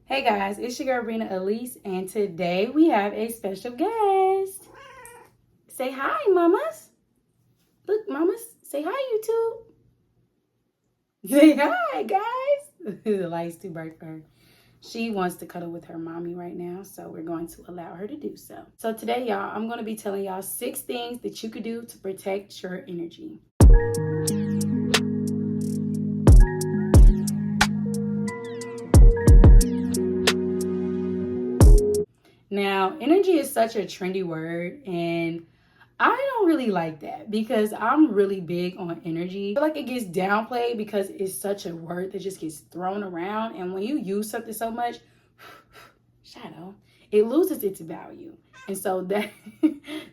Hey guys, it's your girl Brina Elise, and today we have a special guest. Say hi, mamas. Look, mamas, say hi, YouTube. Say hi, guys. The lights too bright for her. She wants to cuddle with her mommy right now, so we're going to allow her to do so. So today, y'all, I'm going to be telling y'all 6 things that you could do to protect your energy. Now, energy is such a trendy word, and I don't really like that because I'm really big on energy. I feel like it gets downplayed because it's such a word that just gets thrown around. And when you use something so much, shadow, it loses its value. And so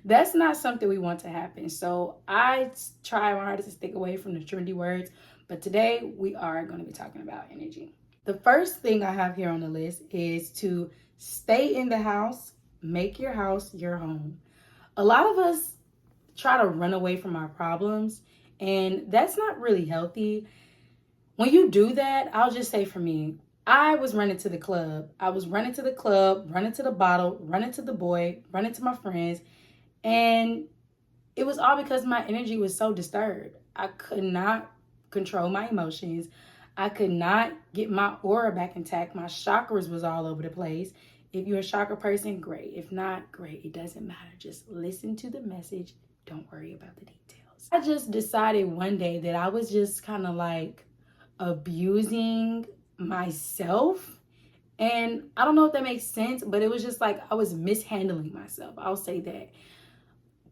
that's not something we want to happen. So I try my hardest to stick away from the trendy words. But today we are going to be talking about energy. The first thing I have here on the list is to stay in the house, make your house your home. A lot of us try to run away from our problems, and that's not really healthy. When you do that, I'll just say for me, I was running to the club. I was running to the club, running to the bottle, running to the boy, running to my friends, and it was all because my energy was so disturbed. I could not control my emotions. I could not get my aura back intact. My chakras was all over the place. If you're a chakra person, great. If not, great. It doesn't matter. Just listen to the message. Don't worry about the details. I just decided one day that I was just kind of like abusing myself. And I don't know if that makes sense, but it was just like I was mishandling myself. I'll say that.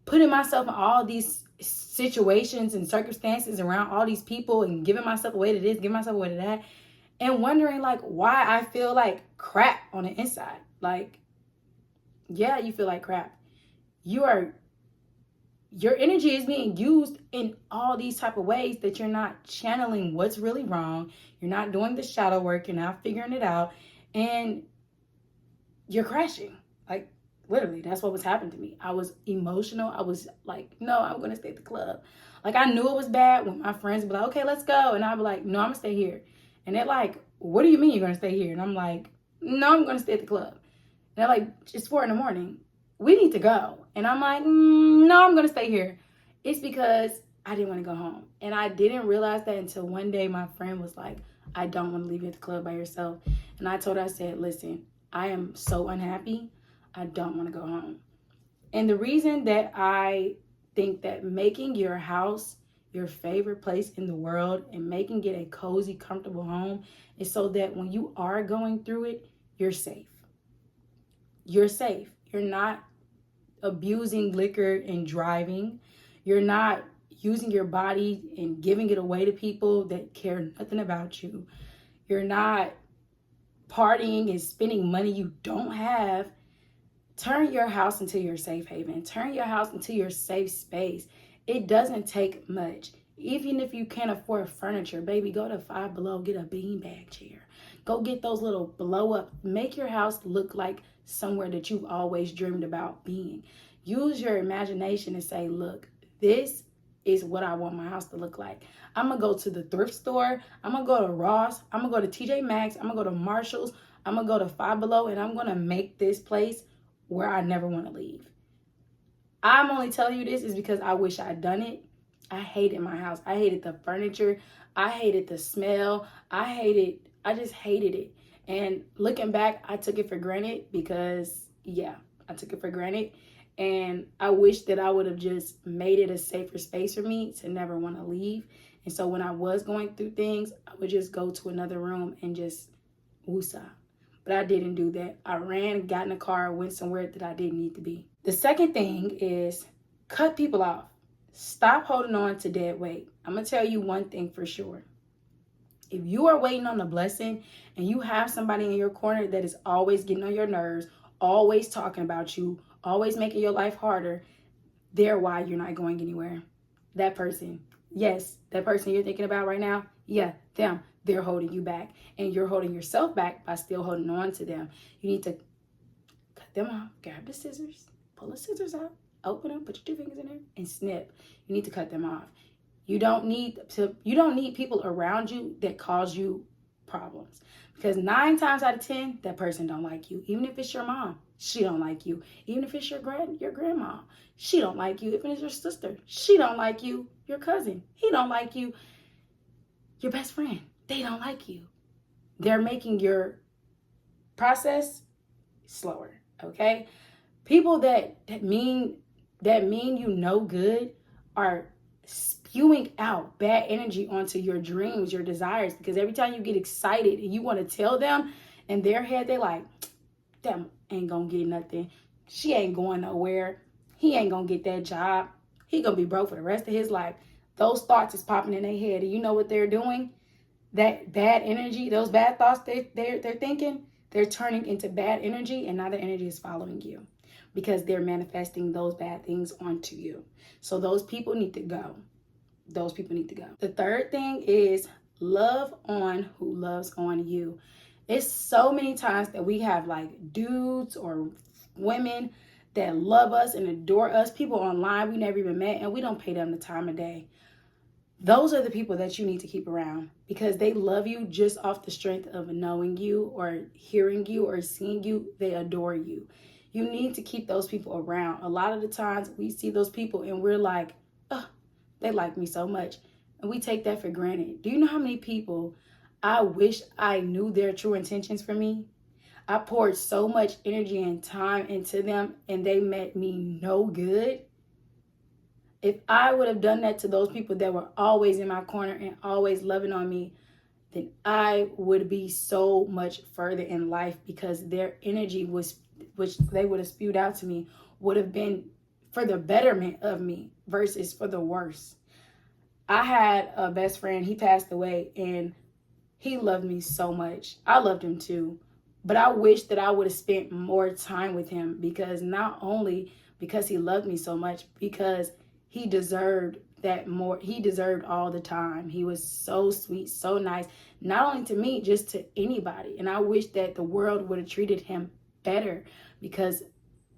Putting myself in all these situations and circumstances around all these people and giving myself away to this, giving myself away to that, and wondering like why I feel like crap on the inside. Like, yeah, you feel like crap. Your energy is being used in all these type of ways that you're not channeling what's really wrong. You're not doing the shadow work. You're not figuring it out, and you're crashing. Like, literally, that's what was happening to me. I was emotional. I was like, no, I'm going to stay at the club. Like, I knew it was bad when my friends would be like, okay, let's go. And I'd be like, no, I'm going to stay here. And they're like, what do you mean you're going to stay here? And I'm like, no, I'm going to stay at the club. And they're like, it's 4 a.m. We need to go. And I'm like, no, I'm going to stay here. It's because I didn't want to go home. And I didn't realize that until one day my friend was like, I don't want to leave you at the club by yourself. And I told her, I said, listen, I am so unhappy. I don't want to go home. And the reason that I think that making your house your favorite place in the world and making it a cozy, comfortable home is so that when you are going through it, you're safe. You're safe. You're not abusing liquor and driving. You're not using your body and giving it away to people that care nothing about you. You're not partying and spending money you don't have. Turn your house into your safe haven. Turn your house into your safe space. It doesn't take much. Even if you can't afford furniture, baby, go to Five Below, get a beanbag chair. Go get those little blow up. Make your house look like somewhere that you've always dreamed about being. Use your imagination and say, look, this is what I want my house to look like. I'm going to go to the thrift store. I'm going to go to Ross. I'm going to go to TJ Maxx. I'm going to go to Marshall's. I'm going to go to Five Below, and I'm going to make this place where I never want to leave. I'm only telling you this is because I wish I'd done it. I hated my house. I hated the furniture. I hated the smell. I just hated it. And looking back, I took it for granted because, yeah, I took it for granted. And I wish that I would have just made it a safer space for me to never want to leave. And so when I was going through things, I would just go to another room and just woosah. But I didn't do that. I ran, got in a car, went somewhere that I didn't need to be. The second thing is cut people off. Stop holding on to dead weight. I'm going to tell you one thing for sure. If you are waiting on a blessing and you have somebody in your corner that is always getting on your nerves, always talking about you, always making your life harder, they're why you're not going anywhere. That person, yes, that person you're thinking about right now, yeah, them. They're holding you back, and you're holding yourself back by still holding on to them. You need to cut them off, grab the scissors, pull the scissors out, open them, put your 2 fingers in there, and snip. You need to cut them off. You don't need people around you that cause you problems. Because 9 times out of 10, that person don't like you. Even if it's your mom, she don't like you. Even if it's your grandma, she don't like you. Even if it's your sister, she don't like you. Your cousin, he don't like you. Your best friend, they don't like you. They're making your process slower, okay? People that mean you no good are spewing out bad energy onto your dreams, your desires, because every time you get excited and you want to tell them, in their head they like, them ain't gonna get nothing. She ain't going nowhere. He ain't gonna get that job. He gonna be broke for the rest of his life. Those thoughts is popping in their head, and you know what they're doing? That bad energy, those bad thoughts they're thinking, they're turning into bad energy, and now the energy is following you because they're manifesting those bad things onto you. So those people need to go. Those people need to go. The third thing is love on who loves on you. It's so many times that we have like dudes or women that love us and adore us, people online we never even met, and we don't pay them the time of day. Those are the people that you need to keep around because they love you just off the strength of knowing you or hearing you or seeing you. They adore you. You need to keep those people around. A lot of the times we see those people and we're like, oh, they like me so much. And we take that for granted. Do you know how many people I wish I knew their true intentions for me? I poured so much energy and time into them and they meant me no good. If I would have done that to those people that were always in my corner and always loving on me, then I would be so much further in life because their energy was, which they would have spewed out to me, would have been for the betterment of me versus for the worse. I had a best friend, he passed away, and he loved me so much. I loved him too. But I wish that I would have spent more time with him because not only because he loved me so much, because he deserved that more. He deserved all the time. He was so sweet, so nice, not only to me, just to anybody. And I wish that the world would have treated him better because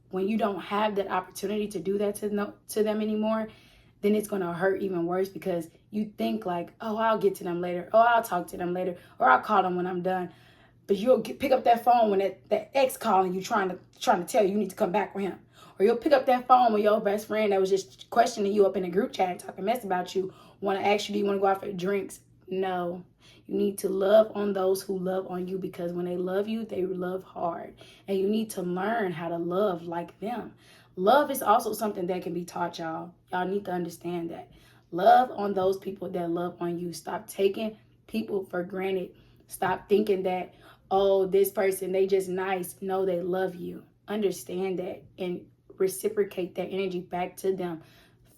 when you don't have that opportunity to do that to them anymore, then it's going to hurt even worse because you think like, oh, I'll get to them later. Oh, I'll talk to them later. Or I'll call them when I'm done. But you'll pick up that phone when that ex calling you trying to tell you need to come back with him. Or you'll pick up that phone when your best friend that was just questioning you up in a group chat and talking mess about you want to ask you, do you want to go out for drinks? No. You need to love on those who love on you because when they love you, they love hard. And you need to learn how to love like them. Love is also something that can be taught, y'all. Y'all need to understand that. Love on those people that love on you. Stop taking people for granted. Stop thinking that, oh, this person, they just nice. No, they love you. Understand that and reciprocate that energy back to them.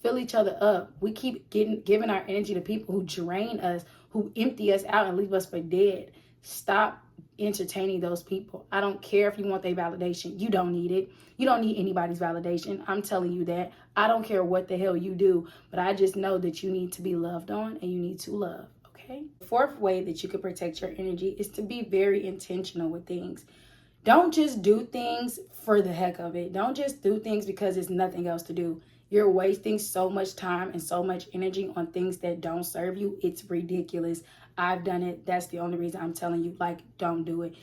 Fill each other up. We keep giving our energy to people who drain us, who empty us out and leave us for dead. Stop entertaining those people. I don't care if you want their validation. You don't need it. You don't need anybody's validation. I'm telling you that. I don't care what the hell you do, but I just know that you need to be loved on and you need to love. Okay. The fourth way that you can protect your energy is to be very intentional with things. Don't just do things for the heck of it. Don't just do things because there's nothing else to do. You're wasting so much time and so much energy on things that don't serve you. It's ridiculous. I've done it. That's the only reason I'm telling you, like, don't do it.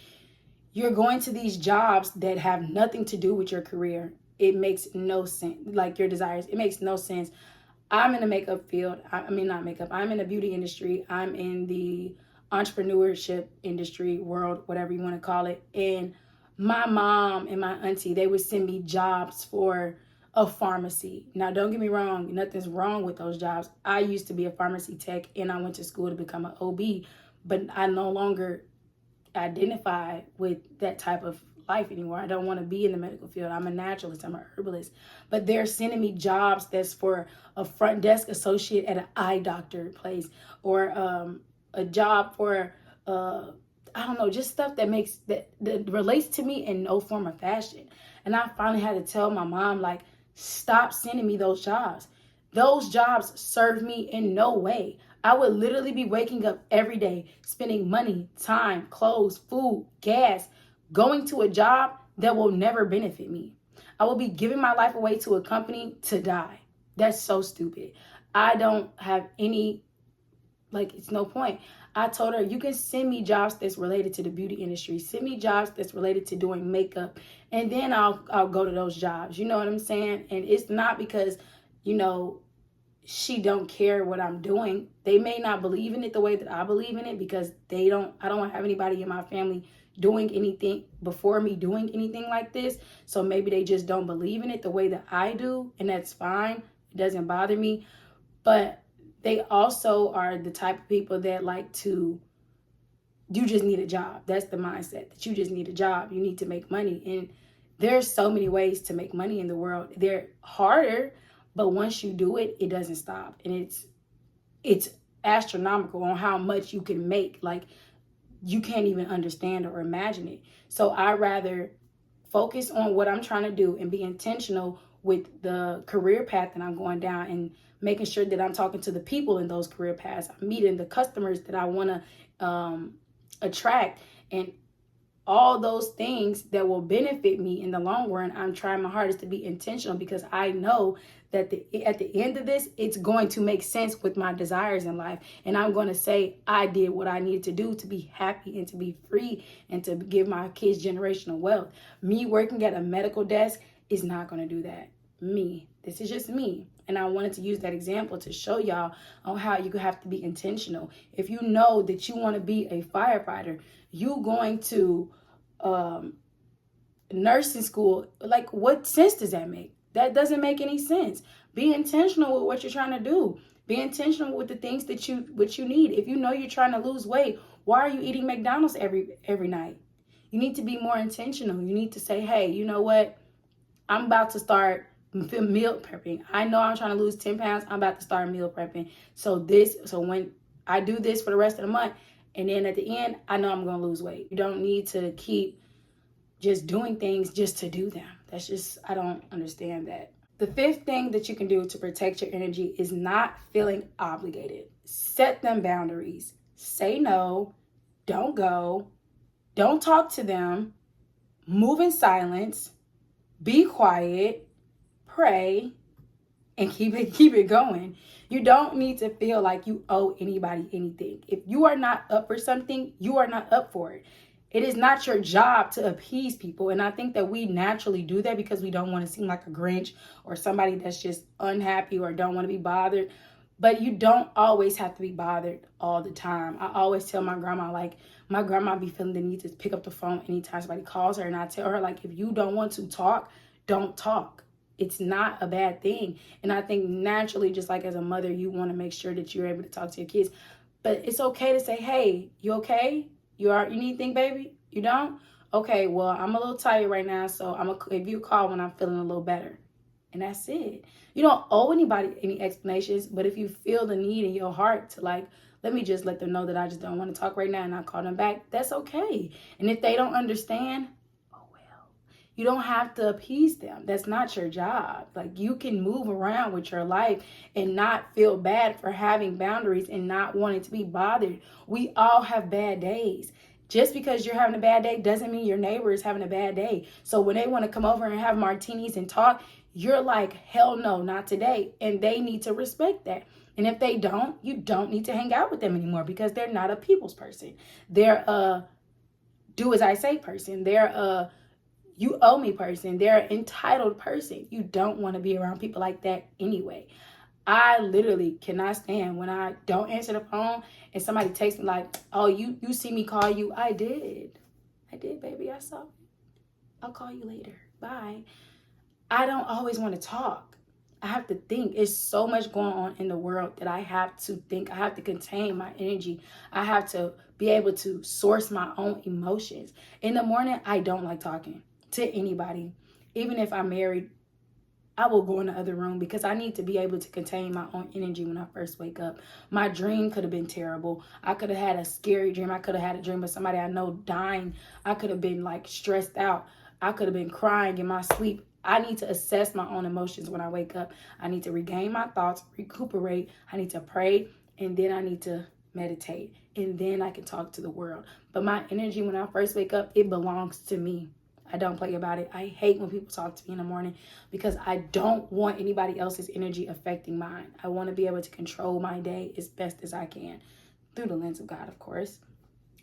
You're going to these jobs that have nothing to do with your career. It makes no sense. Like your desires. It makes no sense. I'm in the makeup field. I'm in the beauty industry. I'm in the entrepreneurship industry world, whatever you want to call it. And my mom and my auntie, they would send me jobs for a pharmacy. Now, don't get me wrong. Nothing's wrong with those jobs. I used to be a pharmacy tech and I went to school to become an OB, but I no longer identify with that type of life anymore. I don't want to be in the medical field. I'm a naturalist. I'm an herbalist. But they're sending me jobs that's for a front desk associate at an eye doctor place or a job for I don't know, just stuff that relates to me in no form or fashion. And I finally had to tell my mom, like, stop sending me those jobs. Those jobs serve me in no way. I would literally be waking up every day, spending money, time, clothes, food, gas, going to a job that will never benefit me. I will be giving my life away to a company to die. That's so stupid. I don't have any, like, it's no point. I told her, you can send me jobs that's related to the beauty industry. Send me jobs that's related to doing makeup. And then I'll go to those jobs. You know what I'm saying? And it's not because, she don't care what I'm doing. They may not believe in it the way that I believe in it, because I don't have anybody in my family doing anything before me doing anything like this. So maybe they just don't believe in it the way that I do, and that's fine. It doesn't bother me. But they also are the type of people that like to, you just need a job. That's the mindset, that you just need a job. You need to make money. And there's so many ways to make money in the world. They're harder, but once you do it, it doesn't stop. And it's astronomical on how much you can make. Like, you can't even understand or imagine it. So I rather focus on what I'm trying to do and be intentional with the career path that I'm going down, and making sure that I'm talking to the people in those career paths. I'm meeting the customers that I want to attract, and all those things that will benefit me in the long run. I'm trying my hardest to be intentional, because I know that at the end of this, it's going to make sense with my desires in life. And I'm going to say, I did what I needed to do to be happy and to be free and to give my kids generational wealth. Me working at a medical desk is not going to do that. This is just me. And I wanted to use that example to show y'all on how you have to be intentional. If you know that you want to be a firefighter, you going to nursing school, like, what sense does that make? That doesn't make any sense. Be intentional with what you're trying to do. Be intentional with the things that you need. If you know you're trying to lose weight, why are you eating McDonald's every night? You need to be more intentional. You need to say, hey, you know what? I'm about to start meal prepping. I know I'm trying to lose 10 pounds. I'm about to start meal prepping. So when I do this for the rest of the month, and then at the end, I know I'm going to lose weight. You don't need to keep just doing things just to do them. I don't understand that. The fifth thing that you can do to protect your energy is not feeling obligated. Set them boundaries. Say no. Don't go. Don't talk to them. Move in silence. Be quiet. Pray. And keep it going. You don't need to feel like you owe anybody anything. If you are not up for something, you are not up for it. It is not your job to appease people. And I think that we naturally do that because we don't want to seem like a Grinch or somebody that's just unhappy or don't want to be bothered. But you don't always have to be bothered all the time. I always tell my grandma, like, my grandma be feeling the need to pick up the phone anytime somebody calls her. And I tell her, like, if you don't want to talk, don't talk. It's not a bad thing. And I think naturally, just like as a mother, you want to make sure that you're able to talk to your kids. But it's okay to say, hey, you okay? You need anything, baby? You don't? Okay, well, I'm a little tired right now, so I'm gonna give you a call when I'm feeling a little better. And that's it. You don't owe anybody any explanations, but if you feel the need in your heart to, like, let me just let them know that I just don't want to talk right now, and I'll call them back, that's okay. And if they don't understand, you don't have to appease them. That's not your job. Like, you can move around with your life and not feel bad for having boundaries and not wanting to be bothered. We all have bad days. Just because you're having a bad day doesn't mean your neighbor is having a bad day. So when they want to come over and have martinis and talk, you're like, hell no, not today. And they need to respect that. And if they don't, you don't need to hang out with them anymore, because they're not a people's person. They're a do as I say person. They're a you owe me person. They're an entitled person. You don't want to be around people like that anyway. I literally cannot stand when I don't answer the phone and somebody texts me like, oh, you see me call you. I did, baby. I saw it. I'll call you later. Bye. I don't always want to talk. I have to think. It's so much going on in the world that I have to think. I have to contain my energy. I have to be able to source my own emotions. In the morning, I don't like talking to anybody. Even if I'm married, I will go in the other room because I need to be able to contain my own energy when I first wake up. My dream could have been terrible. I could have had a scary dream. I could have had a dream of somebody I know dying. I could have been like stressed out. I could have been crying in my sleep. I need to assess my own emotions when I wake up. I need to regain my thoughts, recuperate. I need to pray, and then I need to meditate. And then I can talk to the world. But my energy when I first wake up, it belongs to me. I don't play about it. I hate when people talk to me in the morning because I don't want anybody else's energy affecting mine. I want to be able to control my day as best as I can. through the lens of God, of course.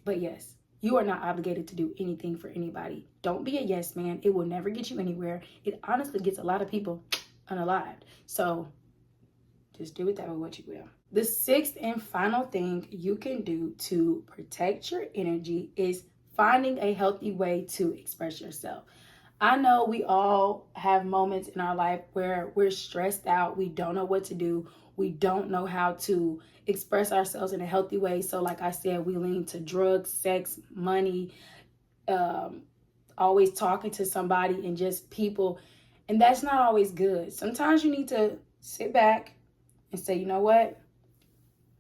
But yes, you are not obligated to do anything for anybody. Don't be a yes man. It will never get you anywhere. It honestly gets a lot of people unalived. So just do with that with what you will. The sixth and final thing you can do to protect your energy is finding a healthy way to express yourself. I know we all have moments in our life where we're stressed out. We don't know what to do. We don't know how to express ourselves in a healthy way. So like I said, we lean to drugs, sex, money, always talking to somebody and just people. And that's not always good. Sometimes you need to sit back and say, you know what?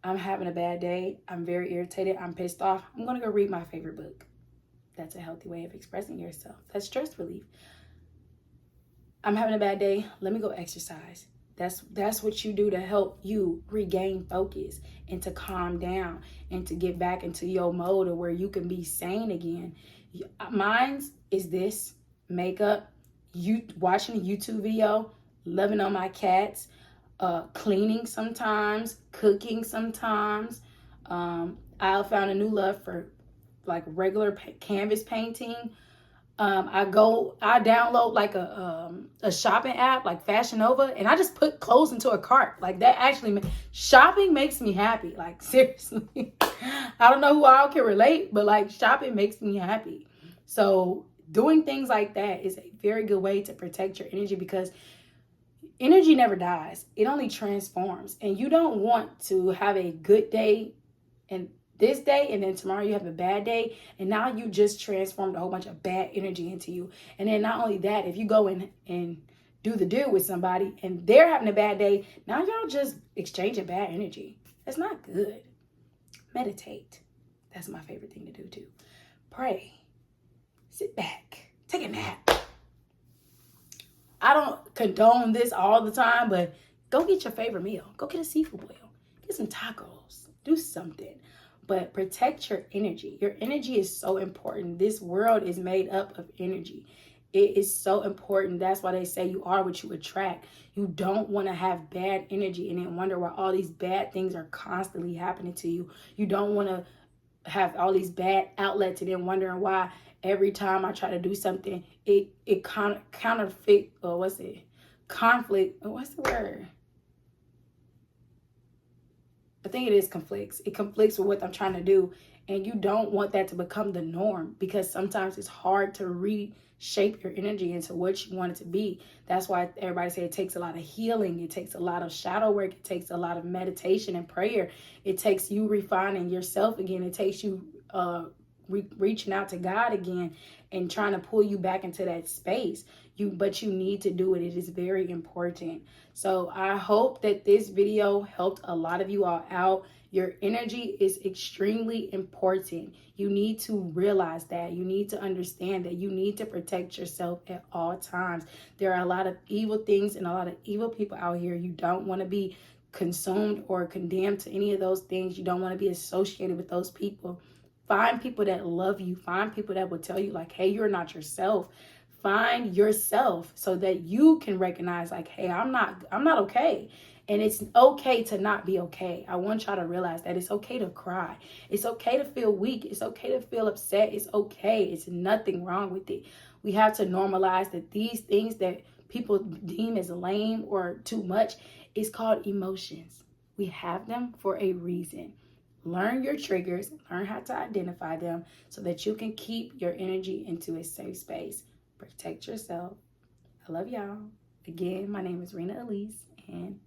I'm having a bad day. I'm very irritated. I'm pissed off. I'm going to go read my favorite book. That's a healthy way of expressing yourself. That's stress relief. I'm having a bad day. Let me go exercise. That's what you do to help you regain focus and to calm down and to get back into your mode of where you can be sane again. Mine's is this: makeup, watching a YouTube video, loving on my cats, cleaning sometimes, cooking sometimes. I found a new love for like regular canvas painting. I download like a shopping app like Fashion Nova, and I just put clothes into a cart. Like that actually, shopping makes me happy. Like seriously, I don't know who all can relate, but like shopping makes me happy. So doing things like that is a very good way to protect your energy, because energy never dies. It only transforms, and you don't want to have a good day and this day and then tomorrow you have a bad day, and now you just transformed a whole bunch of bad energy into you. And then not only that, if you go in and do the deal with somebody and they're having a bad day, now y'all just exchanging bad energy. That's not good. Meditate. That's my favorite thing to do too. Pray. Sit back. Take a nap. I don't condone this all the time, but go get your favorite meal. Go get a seafood boil. Get some tacos. Do something. But protect your energy. Your energy is so important. This world is made up of energy. It is so important. That's why they say you are what you attract. You don't want to have bad energy and then wonder why all these bad things are constantly happening to you. You don't want to have all these bad outlets and then wondering why every time I try to do something, it counterfeit, or what's it? Conflict. What's the word? I think it is conflicts. It conflicts with what I'm trying to do. And you don't want that to become the norm, because sometimes it's hard to reshape your energy into what you want it to be. That's why everybody say it takes a lot of healing. It takes a lot of shadow work. It takes a lot of meditation and prayer. It takes you refining yourself again. It takes you reaching out to God again and trying to pull you back into that space. But you need to do it. It is very important. So I hope that this video helped a lot of you all out. Your energy is extremely important. You need to realize that. You need to understand that you need to protect yourself at all times. There are a lot of evil things and a lot of evil people out here. You don't want to be consumed or condemned to any of those things. You don't want to be associated with those people. Find people that love you. Find people that will tell you like, hey, you're not yourself. Find yourself so that you can recognize like, hey, I'm not okay. And it's okay to not be okay. I want y'all to realize that it's okay to cry. It's okay to feel weak. It's okay to feel upset. It's okay. It's nothing wrong with it. We have to normalize that these things that people deem as lame or too much is called emotions. We have them for a reason. Learn your triggers. Learn how to identify them so that you can keep your energy into a safe space. Protect yourself. I love y'all. Again, my name is Rena Elise, and